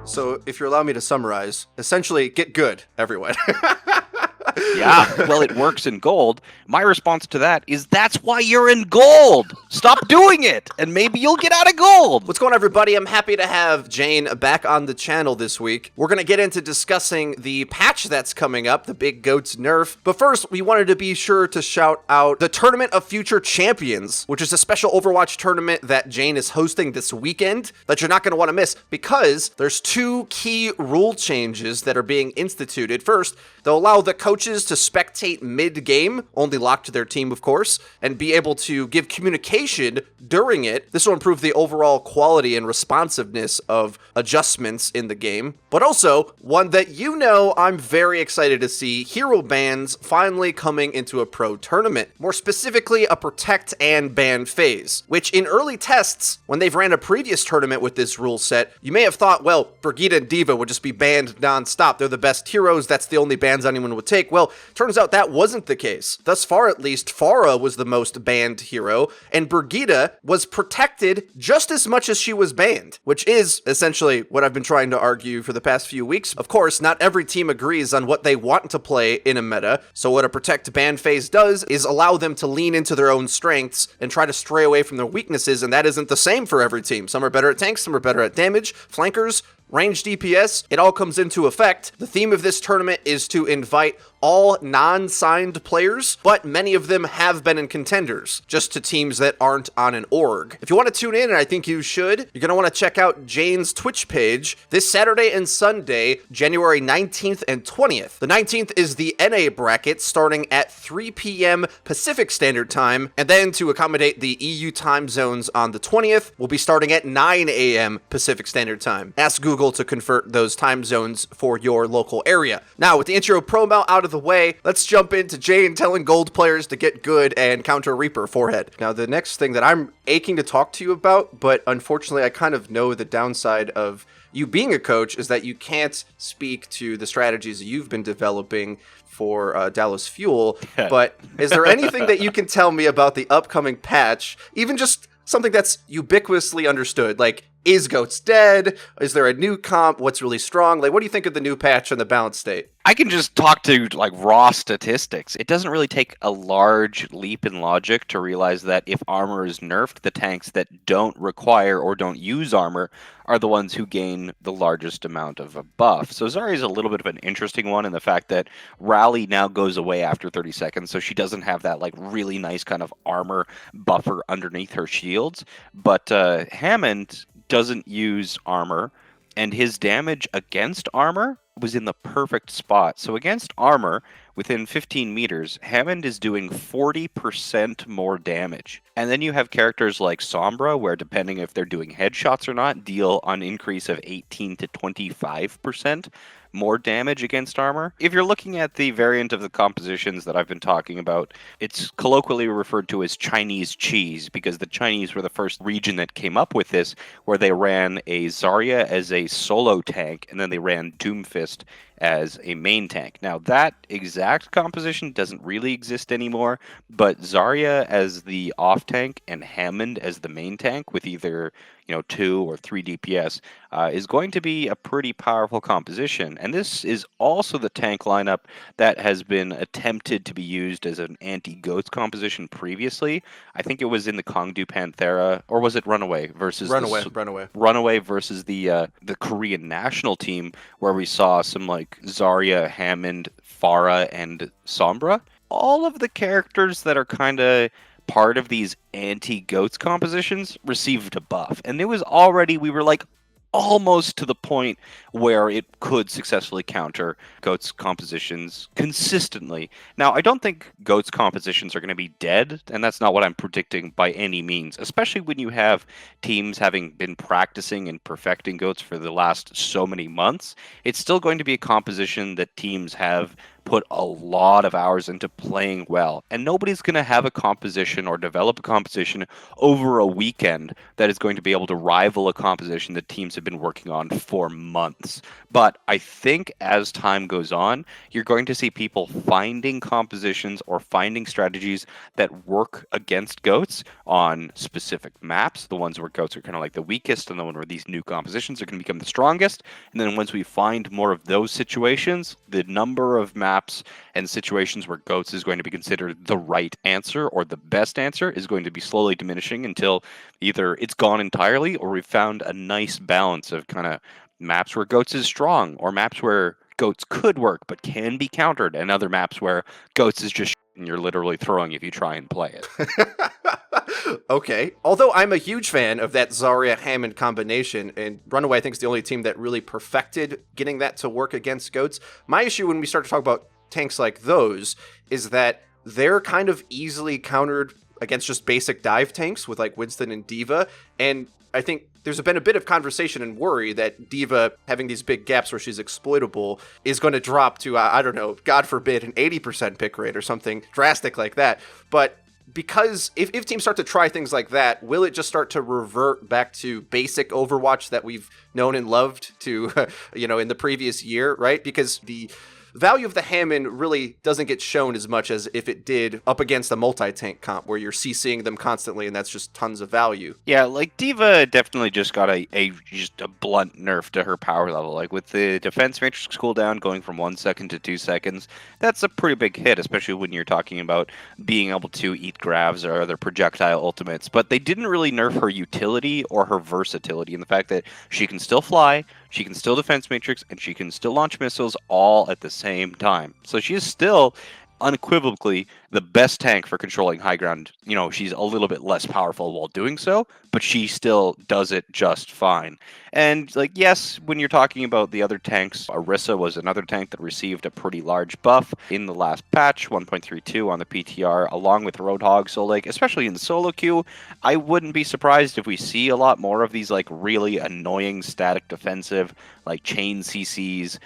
So if you allow me to summarize, essentially get good, everyone. Yeah, well, it works in gold. My response to that is that's why you're in gold. Stop doing it, and maybe you'll get out of gold. What's going on, everybody? I'm happy to have Jayne back on the channel this week. We're going to get into discussing the patch that's coming up, the Big Goats nerf. But first, we wanted to be sure to shout out the Tournament of Future Champions, which is a special Overwatch tournament that Jayne is hosting this weekend that you're not going to want to miss because there's two key rule changes that are being instituted. First, they'll allow the coaches to spectate mid-game, only locked to their team, of course, and be able to give communication during it. This will improve the overall quality and responsiveness of adjustments in the game. But also, one that you know I'm very excited to see, hero bans finally coming into a pro tournament. More specifically, a protect and ban phase, which in early tests, when they've ran a previous tournament with this rule set, you may have thought, well, Brigitte and D.Va would just be banned non-stop. They're the best heroes. That's the only bans anyone would take. Well, turns out that wasn't the case. Thus far, at least, Pharah was the most banned hero, and Brigitte was protected just as much as she was banned, which is essentially what I've been trying to argue for the past few weeks. Of course, not every team agrees on what they want to play in a meta, so what a protect ban phase does is allow them to lean into their own strengths and try to stray away from their weaknesses, and that isn't the same for every team. Some are better at tanks, some are better at damage, flankers, range DPS, it all comes into effect. The theme of this tournament is to invite all non-signed players, but many of them have been in contenders, just to teams that aren't on an org. If you want to tune in, and I think you should, you're going to want to check out Jayne's Twitch page this Saturday and Sunday, January 19th and 20th. The 19th is the NA bracket starting at 3 p.m. Pacific Standard Time, and then to accommodate the EU time zones on the 20th, we'll be starting at 9 a.m. Pacific Standard Time. Ask Google to convert those time zones for your local area. Now, with the intro promo out of the way, let's jump into Jayne telling gold players to get good and counter Reaper forehead. Now, the next thing that I'm aching to talk to you about, but unfortunately I kind of know the downside of you being a coach, is that you can't speak to the strategies that you've been developing for Dallas Fuel. But is there anything that you can tell me about the upcoming patch, even just something that's ubiquitously understood, like, is Goats dead? Is there a new comp? What's really strong? Like, what do you think of the new patch and the balance state? I can just talk to like raw statistics. It doesn't really take a large leap in logic to realize that if armor is nerfed, the tanks that don't require or don't use armor are the ones who gain the largest amount of a buff. So Zarya is a little bit of an interesting one in the fact that Rally now goes away after 30 seconds, so she doesn't have that like really nice kind of armor buffer underneath her shields. But Hammond doesn't use armor, and his damage against armor was in the perfect spot. So against armor, within 15 meters, Hammond is doing 40% more damage. And then you have characters like Sombra, where depending if they're doing headshots or not, deal an increase of 18 to 25% more damage against armor. If you're looking at the variant of the compositions that I've been talking about, it's colloquially referred to as Chinese cheese, because the Chinese were the first region that came up with this, where they ran a Zarya as a solo tank, and then they ran Doomfist as a main tank. Now, that exact composition doesn't really exist anymore, but Zarya as the off tank and Hammond as the main tank with either 2 or 3 DPS is going to be a pretty powerful composition. And this is also the tank lineup that has been attempted to be used as an anti-Goats composition previously. I think it was in the Kongdu Panthera, or was it Runaway versus Runaway versus the Korean national team, where we saw some like Zarya, Hammond, Pharah, and Sombra. All of the characters that are kind of part of these anti-Goats compositions received a buff. And it was already, we were like almost to the point where it could successfully counter Goats compositions consistently. Now, I don't think Goats compositions are going to be dead, and that's not what I'm predicting by any means, especially when you have teams having been practicing and perfecting Goats for the last so many months. It's still going to be a composition that teams have put a lot of hours into playing well. And nobody's going to have a composition or develop a composition over a weekend that is going to be able to rival a composition that teams have been working on for months. But I think as time goes on, you're going to see people finding compositions or finding strategies that work against goats on specific maps, the ones where goats are kind of like the weakest, and the one where these new compositions are going to become the strongest. And then once we find more of those situations, the number of maps and situations where goats is going to be considered the right answer or the best answer is going to be slowly diminishing until either it's gone entirely or we've found a nice balance of kind of maps where goats is strong, or maps where goats could work but can be countered, and other maps where goats is just and you're literally throwing if you try and play it. Okay. Although I'm a huge fan of that Zarya-Hammond combination, and Runaway I think is the only team that really perfected getting that to work against goats, my issue when we start to talk about tanks like those is that they're kind of easily countered against just basic dive tanks with like Winston and D.Va, and I think there's been a bit of conversation and worry that D.Va, having these big gaps where she's exploitable, is going to drop to, I don't know, God forbid, an 80% pick rate or something drastic like that. But because if teams start to try things like that, will it just start to revert back to basic Overwatch that we've known and loved to, in the previous year, right? Because the value of the Hammond really doesn't get shown as much as if it did up against a multi-tank comp where you're CCing them constantly and that's just tons of value. Yeah, like D.Va definitely just got a blunt nerf to her power level. Like with the defense matrix cooldown going from 1 second to 2 seconds, that's a pretty big hit, especially when you're talking about being able to eat grabs or other projectile ultimates. But they didn't really nerf her utility or her versatility, and the fact that she can still fly, she can still defense matrix, and she can still launch missiles all at the same time. So she is still unequivocally the best tank for controlling high ground. She's a little bit less powerful while doing so, but she still does it just fine. And yes, when you're talking about the other tanks, Orisa was another tank that received a pretty large buff in the last patch, 1.32 on the PTR, along with Roadhog. So especially in solo queue, I wouldn't be surprised if we see a lot more of these really annoying static defensive, chain CCs,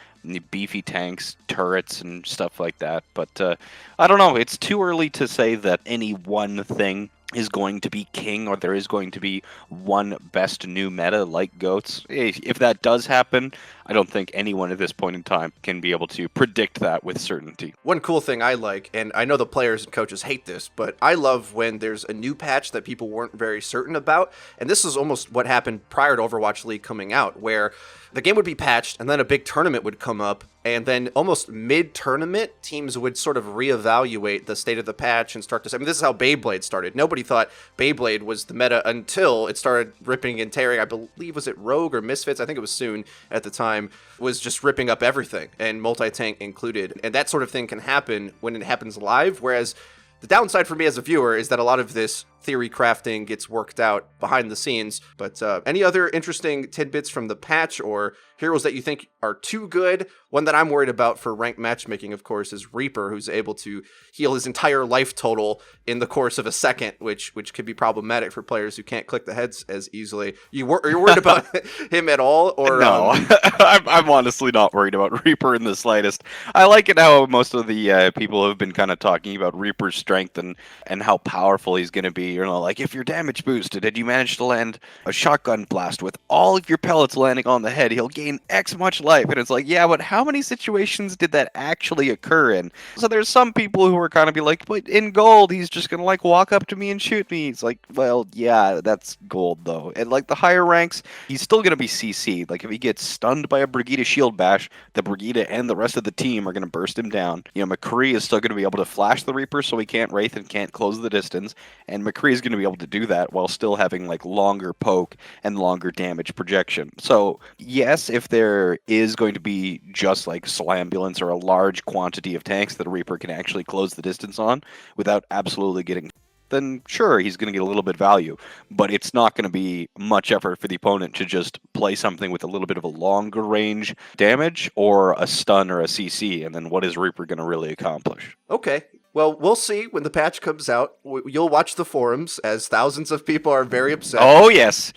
beefy tanks, turrets, and stuff like that. But I don't know. It's too early to say that any one thing is going to be king, or there is going to be one best new meta like goats. If that does happen, I don't think anyone at this point in time can be able to predict that with certainty. One cool thing I like, and I know the players and coaches hate this, but I love when there's a new patch that people weren't very certain about, and this is almost what happened prior to Overwatch League coming out, where the game would be patched, and then a big tournament would come up, and then almost mid-tournament, teams would sort of reevaluate the state of the patch and start to say, this is how Beyblade started. Nobody thought Beyblade was the meta until it started ripping and tearing. I believe, was it Rogue or Misfits? I think it was Soon at the time, was just ripping up everything, and multi-tank included. And that sort of thing can happen when it happens live, whereas the downside for me as a viewer is that a lot of this theory crafting gets worked out behind the scenes. But any other interesting tidbits from the patch or heroes that you think are too good? One that I'm worried about for ranked matchmaking, of course, is Reaper, who's able to heal his entire life total in the course of a second, which could be problematic for players who can't click the heads as easily. You're worried about him at all? Or no, I'm honestly not worried about Reaper in the slightest. I like it how most of the people have been kind of talking about Reaper's strength and how powerful he's going to be. If you're damage boosted and you manage to land a shotgun blast with all of your pellets landing on the head, he'll gain X much life. And it's yeah, but how many situations did that actually occur in? So there's some people who are kind of be but in gold, he's just going to walk up to me and shoot me. It's well, yeah, that's gold though. And the higher ranks, he's still going to be CC'd. If he gets stunned by a Brigida shield bash, the Brigida and the rest of the team are going to burst him down. McCree is still going to be able to flash the Reaper so he can't Wraith and can't close the distance. And McCree is going to be able to do that while still having longer poke and longer damage projection. So yes, if there is going to be just Slambulance or a large quantity of tanks that a Reaper can actually close the distance on without absolutely getting, then sure, he's going to get a little bit of value. But it's not going to be much effort for the opponent to just play something with a little bit of a longer range damage or a stun or a CC, and then what is Reaper going to really accomplish? Okay. Well, we'll see when the patch comes out. You'll watch the forums, as thousands of people are very upset. Oh, yes.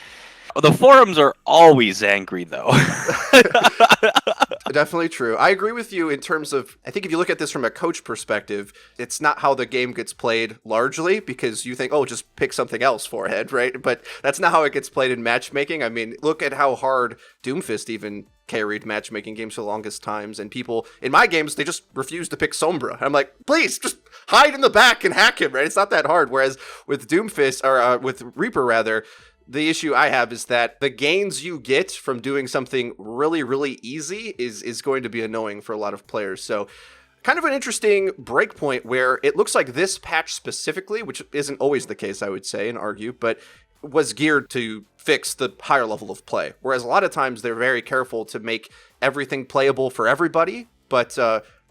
The forums are always angry, though. Definitely true. I agree with you in terms of, I think if you look at this from a coach perspective, it's not how the game gets played largely, because you think, oh, just pick something else, forehead, right? But that's not how it gets played in matchmaking. I mean, look at how hard Doomfist even carried matchmaking games for the longest times, and people in my games, they just refuse to pick Sombra. I'm like, please, just hide in the back and hack him, right? It's not that hard. Whereas with Doomfist, or with Reaper rather, the issue I have is that the gains you get from doing something really, really easy is going to be annoying for a lot of players. So kind of an interesting breakpoint where it looks like this patch specifically, which isn't always the case, I would say and argue, but was geared to fix the higher level of play. Whereas a lot of times they're very careful to make everything playable for everybody. But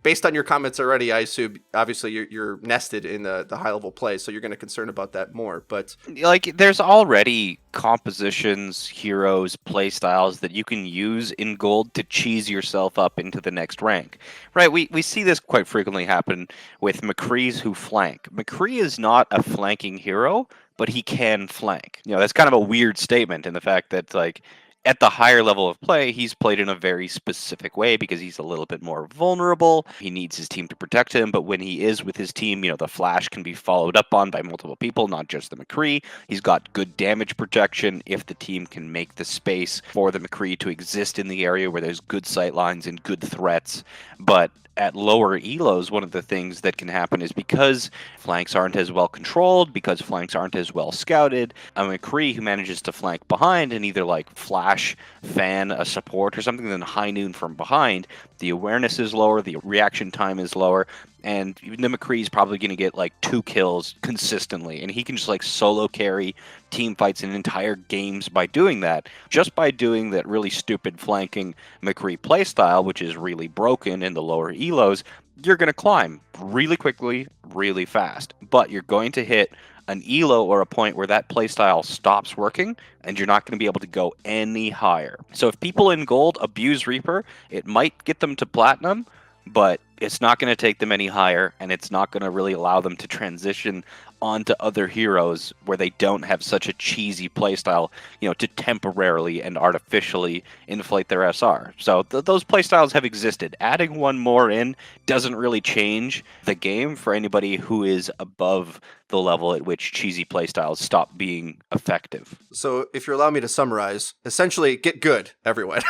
based on your comments already, I assume obviously you're nested in the high level play, so you're going to concern about that more. But like, there's already compositions, heroes, play styles that you can use in gold to cheese yourself up into the next rank, right? We see this quite frequently happen with McCrees who flank. McCree is not a flanking hero, but he can flank. That's kind of a weird statement in the fact that, like, at the higher level of play, he's played in a very specific way because he's a little bit more vulnerable. He needs his team to protect him, but when he is with his team, the flash can be followed up on by multiple people, not just the McCree. He's got good damage protection if the team can make the space for the McCree to exist in the area where there's good sight lines and good threats. But at lower elos, one of the things that can happen is because flanks aren't as well controlled, because flanks aren't as well scouted, a McCree who manages to flank behind and either like flash, fan a support or something, then high noon from behind, the awareness is lower, the reaction time is lower, and the McCree is probably going to get like 2 kills consistently, and he can just like solo carry team fights in entire games by doing that, just by doing that really stupid flanking McCree playstyle, which is really broken in the lower elos. You're going to climb really quickly, really fast, but you're going to hit an elo or a point where that playstyle stops working, and you're not going to be able to go any higher. So if people in gold abuse Reaper, it might get them to platinum, but it's not going to take them any higher, and it's not going to really allow them to transition onto other heroes where they don't have such a cheesy playstyle, to temporarily and artificially inflate their SR. So those playstyles have existed. Adding one more in doesn't really change the game for anybody who is above the level at which cheesy playstyles stop being effective. So if you allow me to summarize, essentially get good, everyone.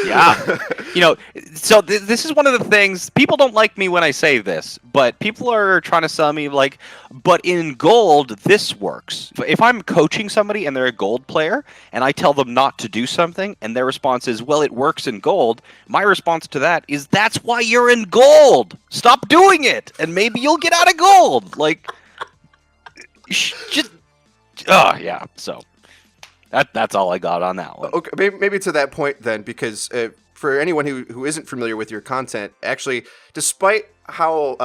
Yeah. So this is one of the things, people don't like me when I say this, but people are trying to sell me like, but in gold, this works. If I'm coaching somebody and they're a gold player and I tell them not to do something and their response is, well, it works in gold, my response to that is, that's why you're in gold. Stop doing it and maybe you'll get out of gold. Like, just, oh yeah. So that's all I got on that one. Okay, maybe to that point then, because for anyone who isn't familiar with your content, actually, despite how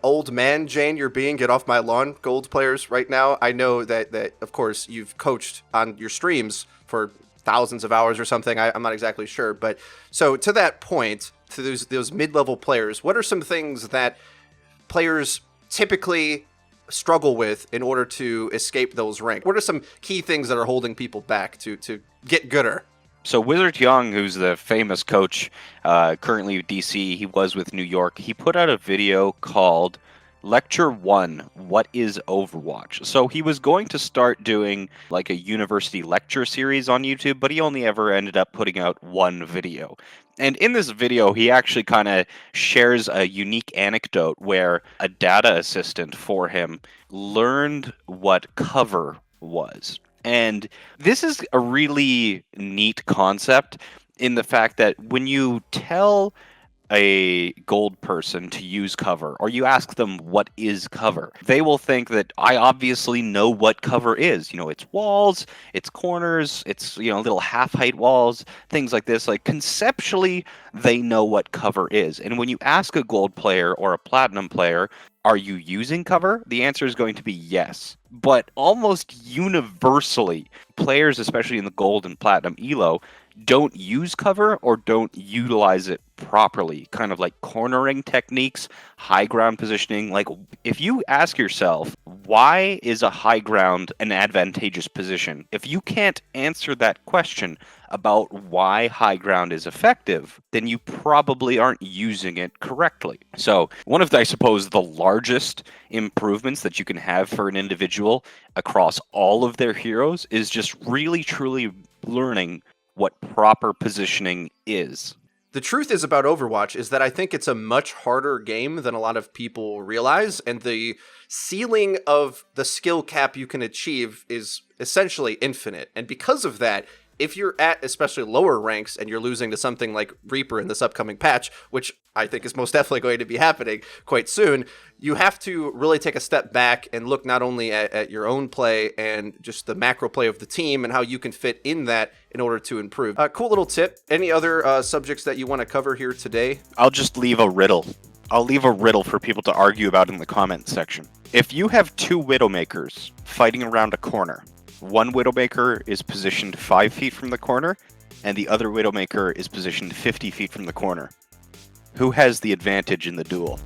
old man Jayne you're being, get off my lawn, gold players right now, I know that of course you've coached on your streams for thousands of hours or something. I'm not exactly sure, but so to that point, to those mid-level players, what are some things that players typically struggle with in order to escape those ranks? What are some key things that are holding people back to get gooder? So Wizard Young, who's the famous coach, currently with DC, he was with New York, he put out a video called Lecture 1, What is Overwatch? So he was going to start doing like a university lecture series on YouTube, but he only ever ended up putting out one video. And in this video, he actually kind of shares a unique anecdote where a data assistant for him learned what cover was. And this is a really neat concept in the fact that when you tell a gold person to use cover, or you ask them what is cover, they will think that I obviously know what cover is. It's walls, it's corners, it's little half-height walls, things like this. Like, conceptually, they know what cover is. And when you ask a gold player or a platinum player, are you using cover? The answer is going to be yes. But almost universally, players, especially in the gold and platinum elo, don't use cover or don't utilize it properly, kind of like cornering techniques, high ground positioning. Like, if you ask yourself, why is a high ground an advantageous position? If you can't answer that question about why high ground is effective, then you probably aren't using it correctly. So one of, I suppose, the largest improvements that you can have for an individual across all of their heroes is just really, truly learning what proper positioning is. The truth is about Overwatch is that I think it's a much harder game than a lot of people realize, and the ceiling of the skill cap you can achieve is essentially infinite. And because of that, if you're at especially lower ranks and you're losing to something like Reaper in this upcoming patch, which I think is most definitely going to be happening quite soon, you have to really take a step back and look not only at your own play and just the macro play of the team and how you can fit in that in order to improve. Cool little tip. Any other subjects that you want to cover here today? I'll just leave a riddle. I'll leave a riddle for people to argue about in the comment section. If you have two Widowmakers fighting around a corner, one Widowmaker is positioned 5 feet from the corner, and the other Widowmaker is positioned 50 feet from the corner. Who has the advantage in the duel?